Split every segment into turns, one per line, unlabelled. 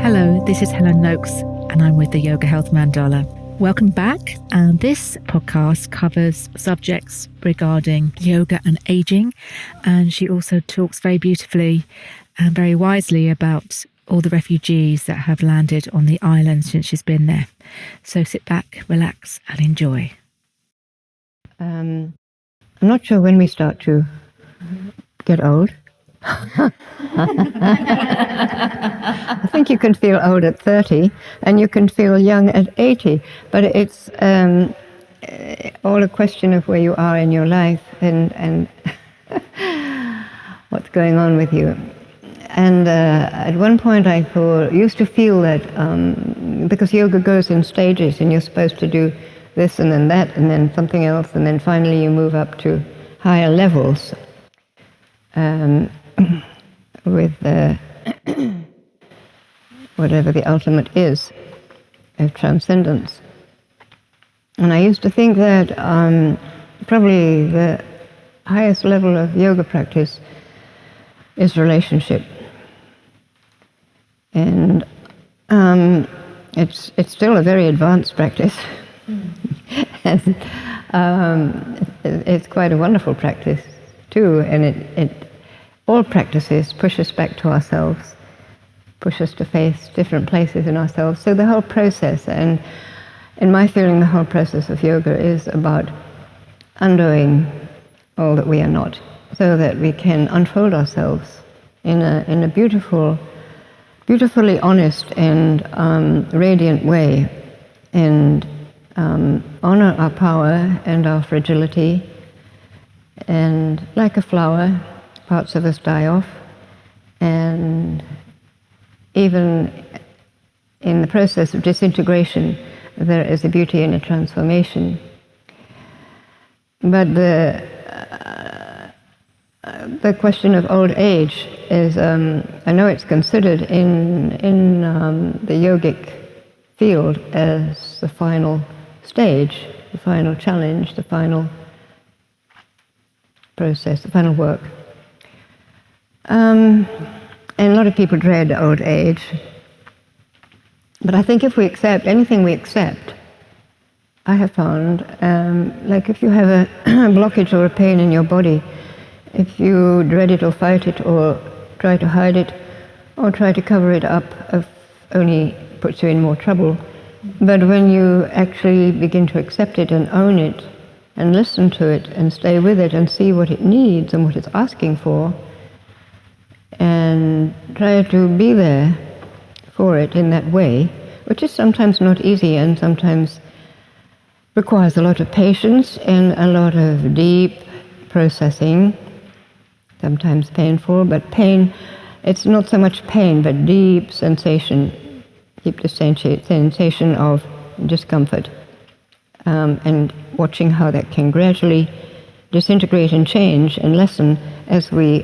Hello, this is Helen Noakes, and I'm with the Yoga Health Mandala. Welcome back, and this podcast covers subjects regarding yoga and aging, and she also talks very beautifully and very wisely about all the refugees that have landed on the island since she's been there. So sit back, relax, and enjoy.
I'm not sure when we start to get old. I think you can feel old at 30 and you can feel young at 80, but it's all a question of where you are in your life and what's going on with you. And at one point I used to feel that because yoga goes in stages and you're supposed to do this and then that and then something else and then finally you move up to higher levels with whatever the ultimate is of transcendence. And I used to think that probably the highest level of yoga practice is relationship. And it's still a very advanced practice. And it's quite a wonderful practice too, and it all practices push us back to ourselves, push us to face different places in ourselves. So the whole process, and in my feeling the whole process of yoga is about undoing all that we are not, so that we can unfold ourselves in a beautifully honest and radiant way, and honor our power and our fragility. And like a flower, parts of us die off, and even in the process of disintegration there is a beauty and a transformation. But the question of old age is, I know it's considered in the yogic field as the final stage, the final challenge, the final process, the final work. And a lot of people dread old age. But I think if we accept anything we accept, I have found, like if you have a blockage or a pain in your body, if you dread it or fight it or try to hide it or try to cover it up, it only puts you in more trouble. But when you actually begin to accept it and own it and listen to it and stay with it and see what it needs and what it's asking for, and try to be there for it in that way, which is sometimes not easy and sometimes requires a lot of patience and a lot of deep processing, sometimes painful, but pain, it's not so much pain, but deep sensation of discomfort, and watching how that can gradually disintegrate and change and lessen as we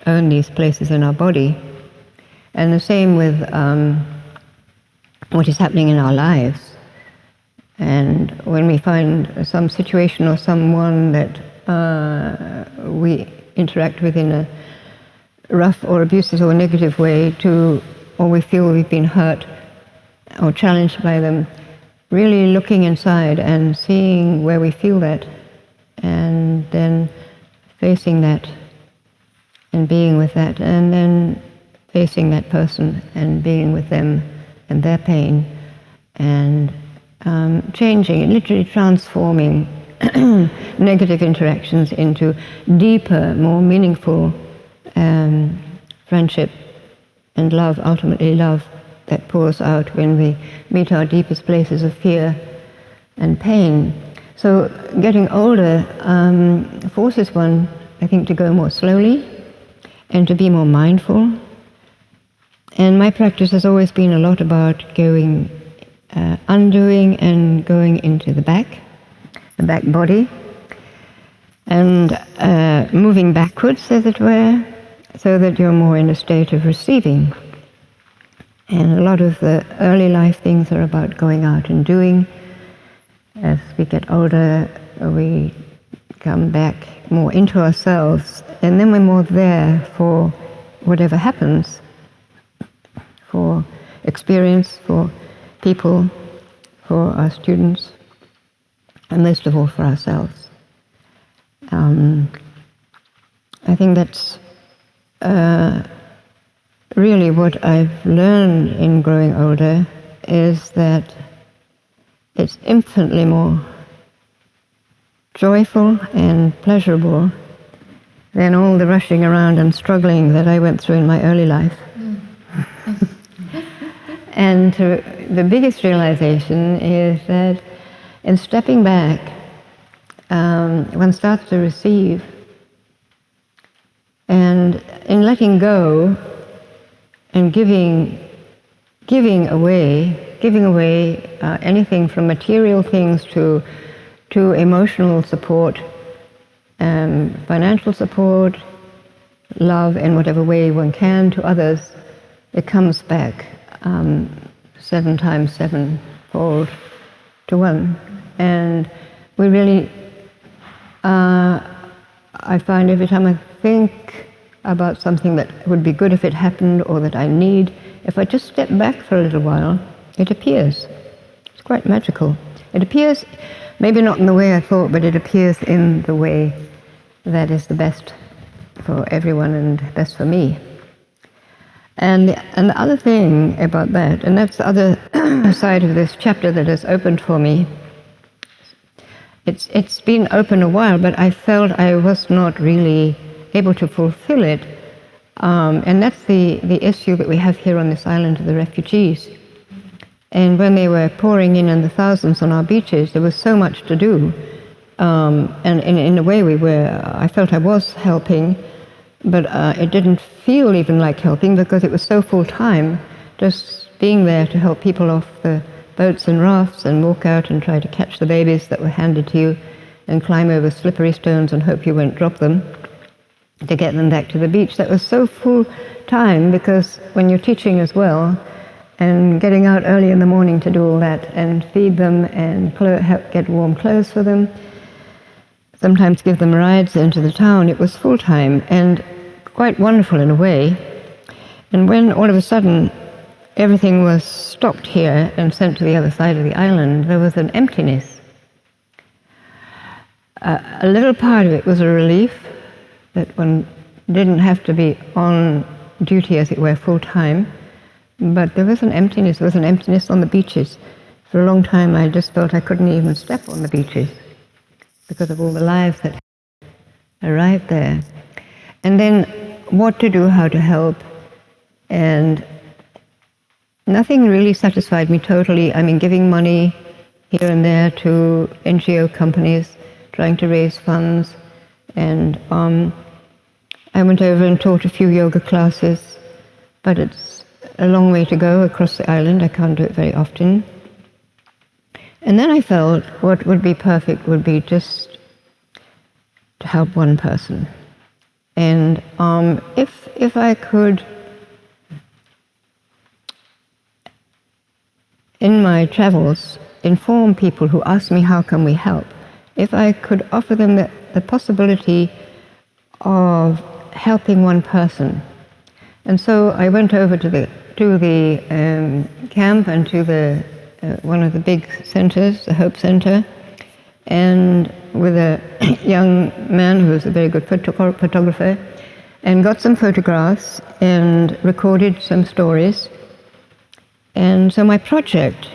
own these places in our body. And the same with what is happening in our lives. And when we find some situation or someone that we interact with in a rough or abusive or negative way, or we feel we've been hurt or challenged by them, really looking inside and seeing where we feel that, and then facing that and being with that, and then facing that person and being with them and their pain, and changing, literally transforming negative interactions into deeper, more meaningful friendship and love, ultimately love, that pours out when we meet our deepest places of fear and pain. So getting older forces one, I think, to go more slowly and to be more mindful. And my practice has always been a lot about going, undoing and going into the back body, and moving backwards, as it were, so that you're more in a state of receiving. And a lot of the early life things are about going out and doing. As we get older, we come back more into ourselves, and then we're more there for whatever happens, for experience for people, for our students, and most of all for ourselves. I think that's really what I've learned in growing older, is that it's infinitely more joyful and pleasurable than all the rushing around and struggling that I went through in my early life. And the biggest realization is that in stepping back, one starts to receive, and in letting go and giving away anything from material things to emotional support, financial support, love in whatever way one can to others, it comes back 7 times 7-fold to one. And we really, I find every time I think about something that would be good if it happened or that I need, if I just step back for a little while, it appears. It's quite magical. It appears, maybe not in the way I thought, but it appears in the way that is the best for everyone and best for me. And the other thing about that, and that's the other side of this chapter that has opened for me, it's been open a while, but I felt I was not really able to fulfill it. And that's the issue that we have here on this island of the refugees. And when they were pouring in the thousands on our beaches, there was so much to do. And in a way I felt I was helping, but it didn't feel even like helping because it was so full-time, just being there to help people off the boats and rafts and walk out and try to catch the babies that were handed to you and climb over slippery stones and hope you won't drop them to get them back to the beach. That was so full-time, because when you're teaching as well and getting out early in the morning to do all that and feed them and help get warm clothes for them, sometimes give them rides into the town, it was full-time and quite wonderful in a way. And when all of a sudden everything was stopped here and sent to the other side of the island, there was an emptiness. A little part of it was a relief that one didn't have to be on duty, as it were, full-time, but there was an emptiness. There was an emptiness on the beaches. For a long time I just felt I couldn't even step on the beaches because of all the lives that arrived there. And then what to do, how to help, and nothing really satisfied me totally. I mean, giving money here and there to NGO companies, trying to raise funds, and I went over and taught a few yoga classes, but it's a long way to go across the island. I can't do it very often. And then I felt what would be perfect would be just to help one person. And if I could, in my travels, inform people who ask me how can we help, if I could offer them the possibility of helping one person. And so I went over to the camp and to one of the big centers, the Hope Center, and with a young man who was a very good photographer, and got some photographs and recorded some stories. And so my project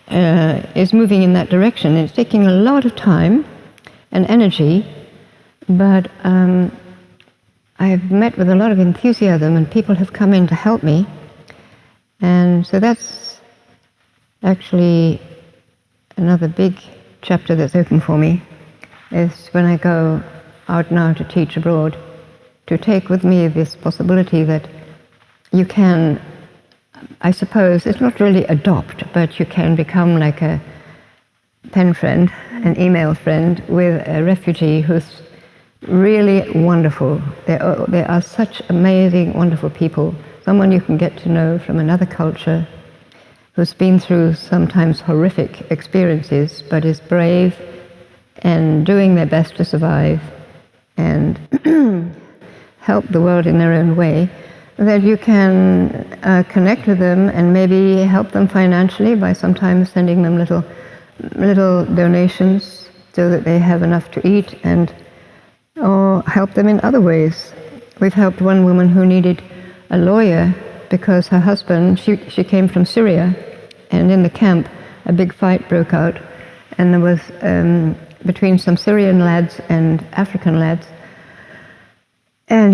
is moving in that direction. It's taking a lot of time and energy, but I've met with a lot of enthusiasm and people have come in to help me. And so that's actually another big chapter that's open for me, is when I go out now to teach abroad, to take with me this possibility that you can, I suppose, it's not really adopt, but you can become like a pen friend, an email friend with a refugee who's really wonderful. They are such amazing, wonderful people. Someone you can get to know from another culture, who's been through sometimes horrific experiences, but is brave and doing their best to survive and help the world in their own way. that you can connect with them and maybe help them financially by sometimes sending them little donations so that they have enough to eat, or help them in other ways. We've helped one woman who needed a lawyer because her husband, she came from Syria, and in the camp a big fight broke out, and there was between some Syrian lads and African lads, and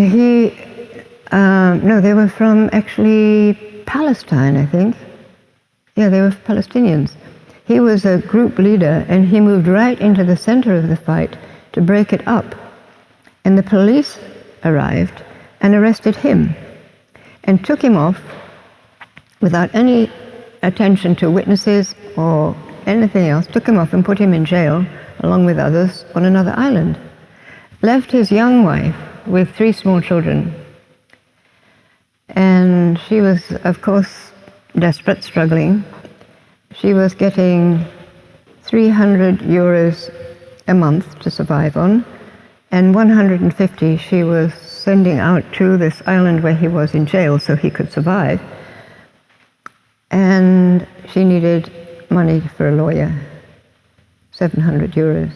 they were from actually Palestine, I think. Yeah, they were Palestinians. He was a group leader, and he moved right into the center of the fight to break it up. And the police arrived and arrested him and took him off without any attention to witnesses or anything else, took him off and put him in jail along with others on another island. Left his young wife with 3 small children. And she was, of course, desperate, struggling. She was getting 300 euros a month to survive on, and 150 she was sending out to this island where he was in jail so he could survive. And she needed money for a lawyer, 700 euros.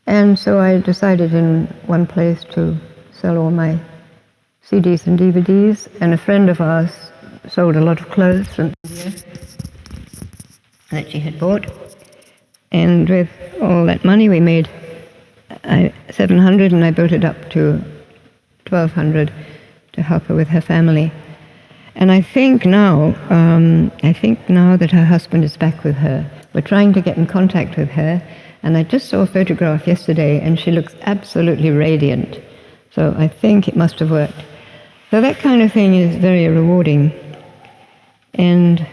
And so I decided in one place to sell all my CDs and DVDs, and a friend of ours sold a lot of clothes from India that she had bought. And with all that money we made 700, and I built it up to 1,200 to help her with her family. And I think now that her husband is back with her. We're trying to get in contact with her, and I just saw a photograph yesterday, and she looks absolutely radiant. So I think it must have worked. So that kind of thing is very rewarding. And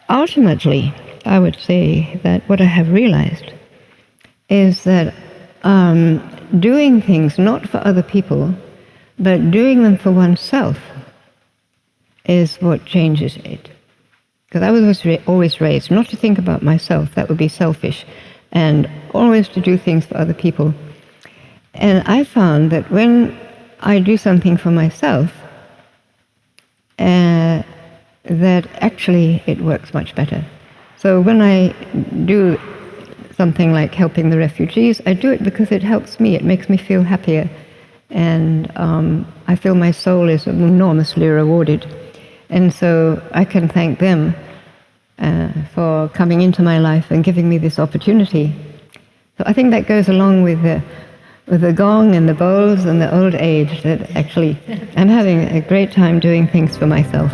ultimately, I would say that what I have realized is that doing things not for other people, but doing them for oneself is what changes it. Because I was always raised not to think about myself, that would be selfish, and always to do things for other people. And I found that when I do something for myself, that actually it works much better. So when I do something like helping the refugees, I do it because it helps me, it makes me feel happier, and I feel my soul is enormously rewarded. And so I can thank them for coming into my life and giving me this opportunity. So I think that goes along with the gong and the bowls and the old age, that actually I'm having a great time doing things for myself.